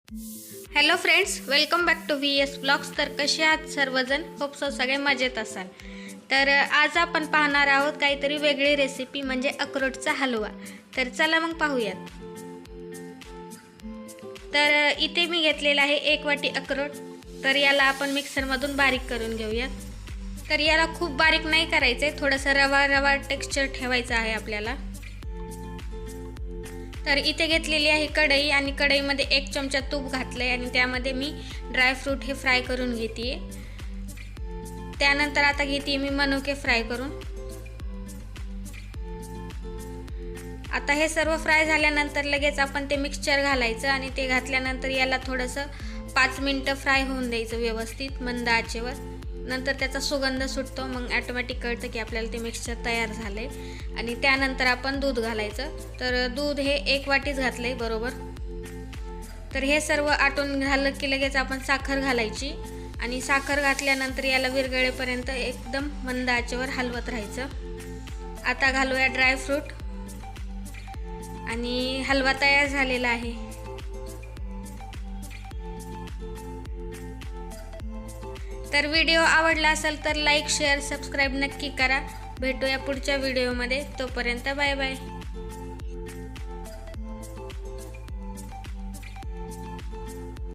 Hello friends, welcome back to VS blogs. तर कसे आहात सर्वजण? होप सो सगळे मजेत असाल। तर आज आपण पाहणार आहोत काहीतरी वेगळी रेसिपी, म्हणजे अक्रोडचा हलवा। तर चला मग पाहूयात। तर इथे मी घेतलेला आहे 1 वाटी अक्रोड। तर याला आपण मिक्सरमधून बारीक करून घेऊयात। तर याला खूप बारीक नाही करायचे, थोडंसं रवा रवा टेक्स्चर ठेवायचं आहे आपल्याला। तर इथे घेतलेली आहे कढई आणि कढईमध्ये 1 चमचा तूप घातले आणि त्यामध्ये मी ड्रायफ्रूट हे फ्राय करून घेते। त्यानंतर आता घेते मी मनुके फ्राय करून। आता हे सर्व फ्राय झाल्यानंतर लगेच आपण ते मिक्सचर घालायचं आणि ते घातल्यानंतर याला थोडंसं 5 मिनिटं फ्राय होऊन द्यायचं व्यवस्थित मंद आचेवर। नंतर त्याचा सुगंध सुटतो, मग ऑटोमॅटिक कळतं की आपल्याला ते मिक्सचर तयार झाले। आणि त्यानंतर आपण दूध घालायचं। तर दूध हे 1 वाटीच घातले बरोबर। तर हे सर्व आटून झालं की लगेच आपण साखर घालायची आणि साखर घातल्यानंतर याला विरघळेपर्यंत एकदम मंद आचेवर हलवत राहायचं। आता घालूया ड्रायफ्रूट आणि हलवा तयार झालेला आहे। तर व्हिडिओ आवडला असेल तर लाईक शेअर सबस्क्राईब नक्की करा। भेटूया पुढच्या व्हिडिओमध्ये, तोपर्यंत बाय बाय।